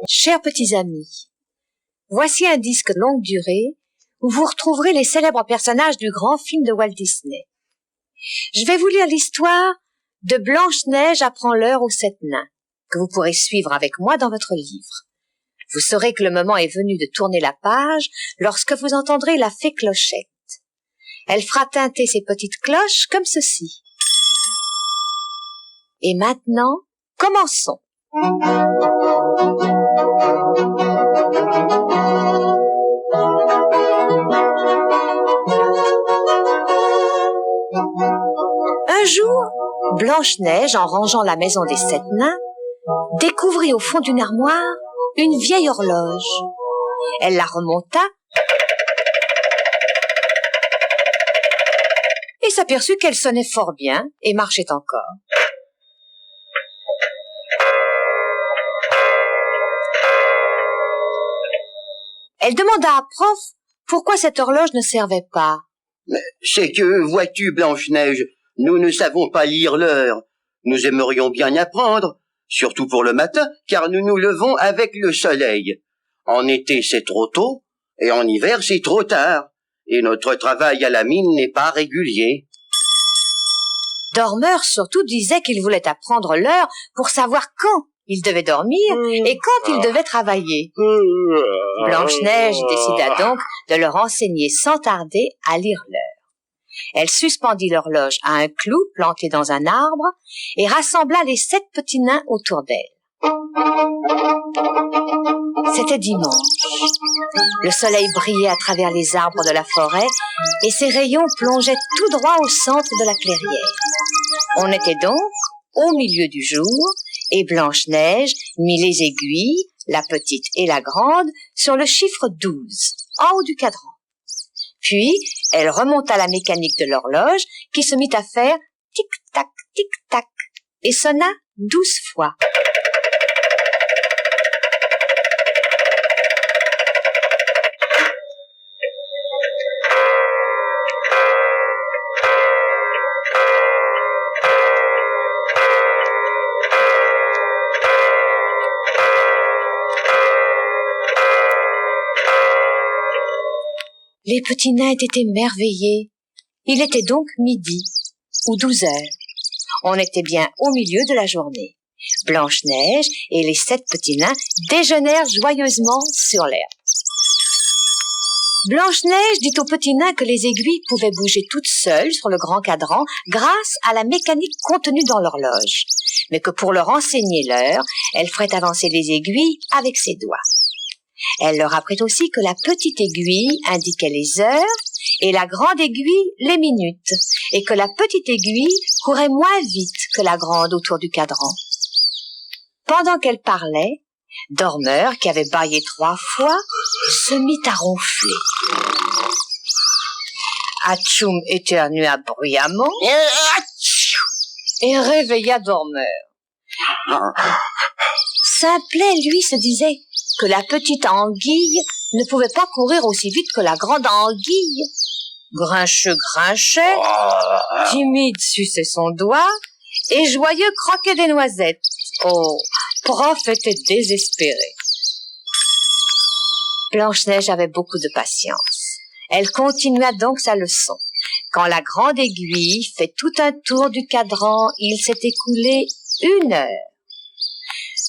Chers petits amis, voici un disque longue durée où vous retrouverez les célèbres personnages du grand film de Walt Disney. Je vais vous lire l'histoire de Blanche-Neige apprend l'heure aux 7 nains, que vous pourrez suivre avec moi dans votre livre. Vous saurez que le moment est venu de tourner la page lorsque vous entendrez la fée Clochette. Elle fera tinter ses petites cloches comme ceci. Et maintenant, commençons. Un jour, Blanche-Neige, en rangeant la maison des 7 nains, découvrit au fond d'une armoire une vieille horloge. Elle la remonta et s'aperçut qu'elle sonnait fort bien et marchait encore. Elle demanda à Prof pourquoi cette horloge ne servait pas. C'est que, vois-tu, Blanche-Neige, nous ne savons pas lire l'heure. Nous aimerions bien y apprendre, surtout pour le matin, car nous nous levons avec le soleil. En été, c'est trop tôt, et en hiver, c'est trop tard. Et notre travail à la mine n'est pas régulier. Dormeur surtout disait qu'il voulait apprendre l'heure pour savoir quand il devait dormir et quand il devait travailler. Blanche-Neige décida donc de leur enseigner sans tarder à lire l'heure. Elle suspendit l'horloge à un clou planté dans un arbre et rassembla les 7 petits nains autour d'elle. C'était dimanche. Le soleil brillait à travers les arbres de la forêt et ses rayons plongeaient tout droit au centre de la clairière. On était donc au milieu du jour et Blanche-Neige mit les aiguilles, la petite et la grande, sur le chiffre 12, en haut du cadran. Puis, elle remonta la mécanique de l'horloge qui se mit à faire tic-tac, tic-tac et sonna 12 fois. Les petits nains étaient émerveillés. Il était donc midi, ou 12 heures. On était bien au milieu de la journée. Blanche-Neige et les 7 petits nains déjeunèrent joyeusement sur l'herbe. Blanche-Neige dit aux petits nains que les aiguilles pouvaient bouger toutes seules sur le grand cadran grâce à la mécanique contenue dans l'horloge, mais que pour leur enseigner l'heure, elle ferait avancer les aiguilles avec ses doigts. Elle leur apprit aussi que la petite aiguille indiquait les heures et la grande aiguille les minutes, et que la petite aiguille courait moins vite que la grande autour du cadran. Pendant qu'elle parlait, Dormeur, qui avait bâillé 3 fois, se mit à ronfler. Atchoum éternua bruyamment et réveilla Dormeur. Simplet, lui, se disait que la petite anguille ne pouvait pas courir aussi vite que la grande anguille. Grincheux grinchait, timide suçait son doigt, et joyeux croquait des noisettes. Oh, Prof était désespéré. Blanche-Neige avait beaucoup de patience. Elle continua donc sa leçon. Quand la grande aiguille fait tout un tour du cadran, il s'est écoulé 1 heure.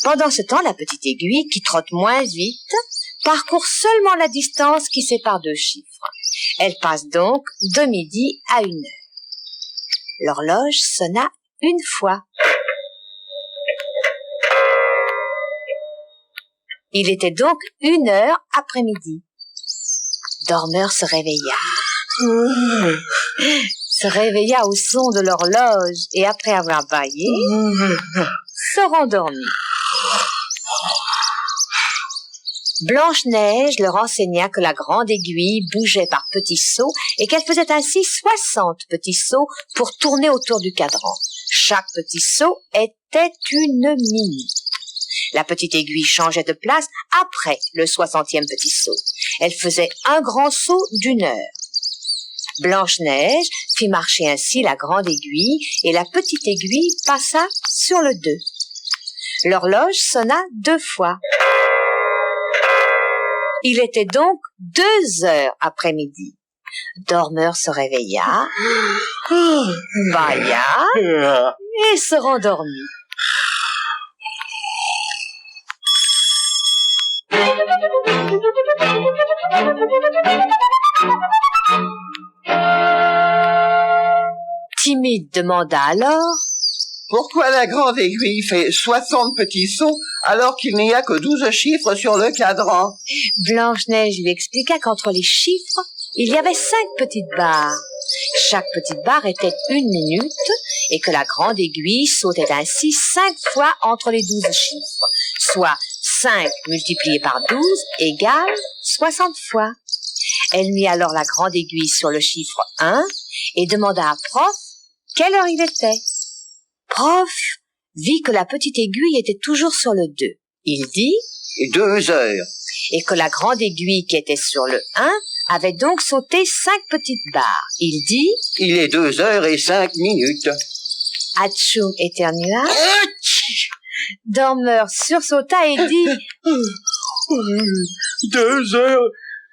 Pendant ce temps, la petite aiguille, qui trotte moins vite, parcourt seulement la distance qui sépare 2 chiffres. Elle passe donc de midi à 1 heure. L'horloge sonna 1 fois. Il était donc 1 heure après-midi. Dormeur se réveilla. Se réveilla au son de l'horloge et après avoir bâillé, se rendormit. Blanche-Neige leur enseigna que la grande aiguille bougeait par petits sauts et qu'elle faisait ainsi 60 petits sauts pour tourner autour du cadran. Chaque petit saut était 1 minute. La petite aiguille changeait de place après le 60e petit saut. Elle faisait un grand saut d'1 heure. Blanche-Neige fit marcher ainsi la grande aiguille et la petite aiguille passa sur le 2. L'horloge sonna 2 fois. Il était donc 2 heures après-midi. Dormeur se réveilla, bâilla et se rendormit. Timide demanda alors: Pourquoi la grande aiguille fait 60 petits sauts alors qu'il n'y a que 12 chiffres sur le cadran? Blanche-Neige lui expliqua qu'entre les chiffres, il y avait 5 petites barres. Chaque petite barre était 1 minute et que la grande aiguille sautait ainsi 5 fois entre les 12 chiffres, soit 5 multiplié par 12 égale 60 fois. Elle mit alors la grande aiguille sur le chiffre 1 et demanda à Prof quelle heure il était. Prof vit que la petite aiguille était toujours sur le 2. Il dit 2 heures. Et que la grande aiguille qui était sur le 1 avait donc sauté 5 petites barres. Il dit Il est 2 heures et 5 minutes. Atchoum éternua. Dormeur sursauta et dit 2 heures,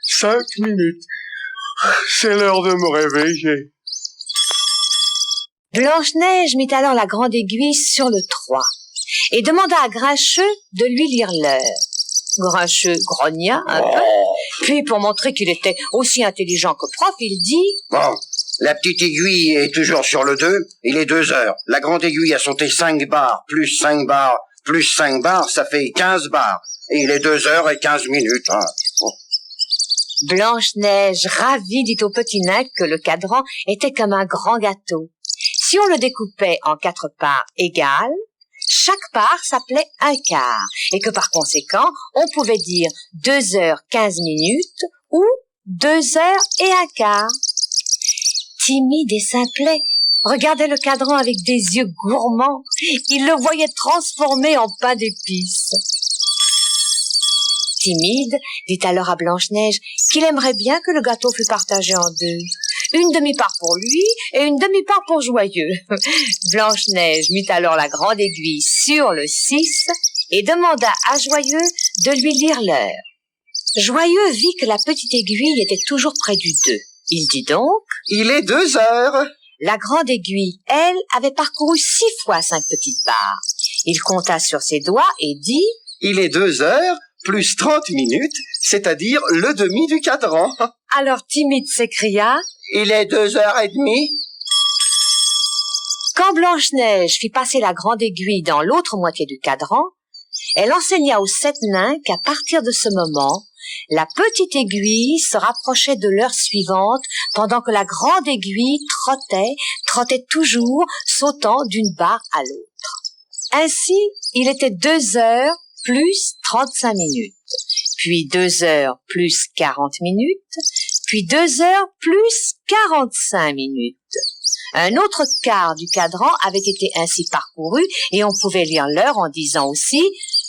5 minutes. C'est l'heure de me réveiller. Blanche-Neige mit alors la grande aiguille sur le 3 et demanda à Grincheux de lui lire l'heure. Grincheux grogna un peu, puis pour montrer qu'il était aussi intelligent que Prof, il dit Bon, la petite aiguille est toujours sur le 2, il est 2 heures. La grande aiguille a sauté 5 barres, plus 5 barres, plus 5 barres, ça fait 15 barres. Et il est 2 heures et 15 minutes. Hein. Oh. Blanche-Neige, ravie, dit au petit nain que le cadran était comme un grand gâteau. Si on le découpait en 4 parts égales, chaque part s'appelait un quart, et que par conséquent, on pouvait dire 2 heures 15 minutes ou 2 heures et un quart. Timide et simplet regardait le cadran avec des yeux gourmands. Il le voyait transformé en pain d'épices. Timide dit alors à Blanche-Neige qu'il aimerait bien que le gâteau fût partagé en 2. Une demi-part pour lui et une demi-part pour Joyeux. Blanche-Neige mit alors la grande aiguille sur le 6 et demanda à Joyeux de lui lire l'heure. Joyeux vit que la petite aiguille était toujours près du 2. Il dit donc Il est 2 heures. La grande aiguille, elle, avait parcouru 6 fois 5 petites barres. Il compta sur ses doigts et dit Il est 2 heures plus 30 minutes, c'est-à-dire le demi du cadran. Alors Timide s'écria Il est 2 heures et demie. Quand Blanche-Neige fit passer la grande aiguille dans l'autre moitié du cadran, elle enseigna aux 7 nains qu'à partir de ce moment, la petite aiguille se rapprochait de l'heure suivante pendant que la grande aiguille trottait toujours, sautant d'une barre à l'autre. Ainsi, il était 2 heures plus 35 minutes, puis 2 heures plus 40 minutes, puis 2 heures plus 45 minutes. Un autre quart du cadran avait été ainsi parcouru et on pouvait lire l'heure en disant aussi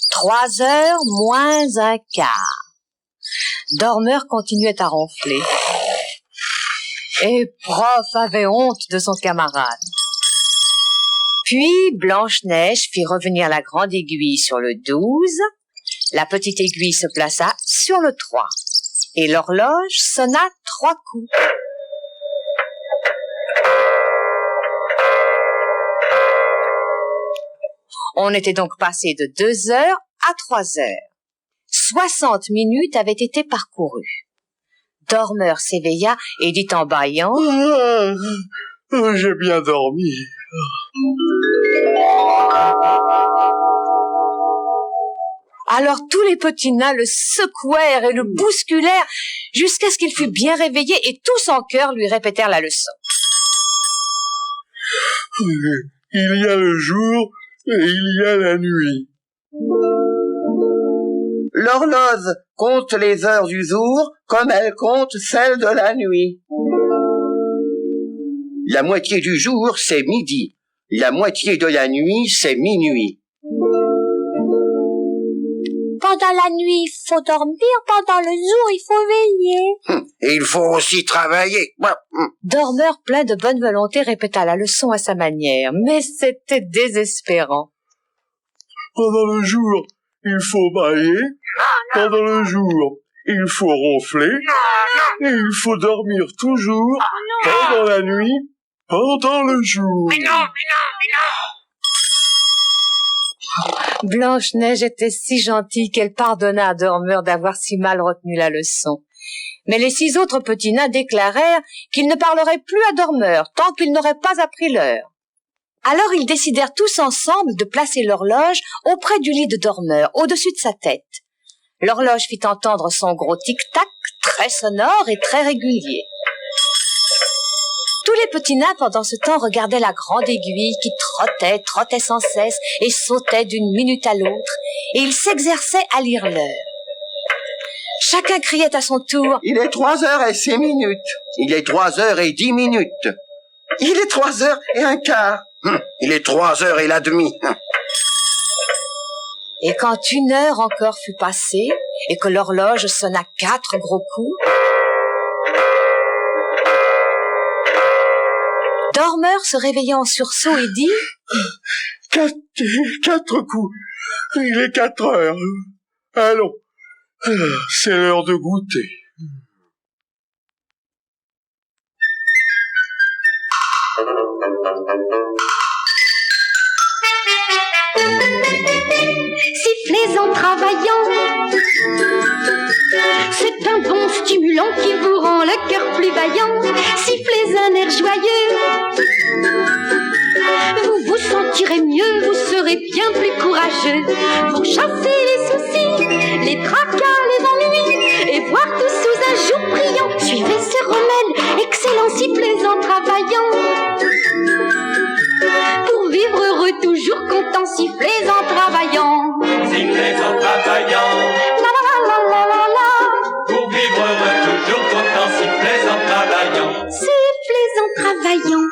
3 heures moins un quart. Dormeur continuait à ronfler. Et Prof avait honte de son camarade. Puis Blanche-Neige fit revenir la grande aiguille sur le 12, la petite aiguille se plaça sur le 3, et l'horloge sonna 3 coups. On était donc passé de 2 heures à 3 heures. 60 minutes avaient été parcourues. Dormeur s'éveilla et dit en bâillant J'ai bien dormi. Alors tous les petits nains le secouèrent et le bousculèrent jusqu'à ce qu'il fût bien réveillé et tous en chœur lui répétèrent la leçon. Il y a le jour et il y a la nuit. L'horloge compte les heures du jour comme elle compte celles de la nuit. La moitié du jour, c'est midi. La moitié de la nuit, c'est minuit. Pendant la nuit, il faut dormir. Pendant le jour, il faut veiller. Et il faut aussi travailler. Dormeur plein de bonne volonté répéta la leçon à sa manière, mais c'était désespérant. Pendant le jour, il faut bailler. Pendant le jour, il faut ronfler. Et il faut dormir toujours. Pendant la nuit, pendant le jour. Blanche-Neige était si gentille qu'elle pardonna à Dormeur d'avoir si mal retenu la leçon. Mais les 6 autres petits nains déclarèrent qu'ils ne parleraient plus à Dormeur tant qu'il n'aurait pas appris l'heure. Alors ils décidèrent tous ensemble de placer l'horloge auprès du lit de Dormeur, au-dessus de sa tête. L'horloge fit entendre son gros tic-tac, très sonore et très régulier. Tous les petits nains, pendant ce temps, regardaient la grande aiguille qui trottait sans cesse et sautait d'une minute à l'autre, et ils s'exerçaient à lire l'heure. Chacun criait à son tour « Il est 3h06. Il est 3h10. Il est 3h15. Il est 3h30. Et quand 1 heure encore fut passée, et que l'horloge sonna 4 gros coups, Dormeur se réveilla en sursaut et dit « 4 coups. Il est 4 heures. Allons, c'est l'heure de goûter. » Sifflez en travaillant, c'est un bon stimulant qui vous rend le cœur plus vaillant. Sifflez un air joyeux, vous vous sentirez mieux, vous serez bien plus courageux pour chasser les soucis, les tracas, les ennuis et voir tout sous un jour brillant. Suivez ce remède excellent, sifflez en travaillant. Pour vivre heureux, toujours content, sifflez en travaillant. Sifflez en travaillant. La la la la la la. Pour vivre heureux, toujours content, sifflez en travaillant. Sifflez en travaillant.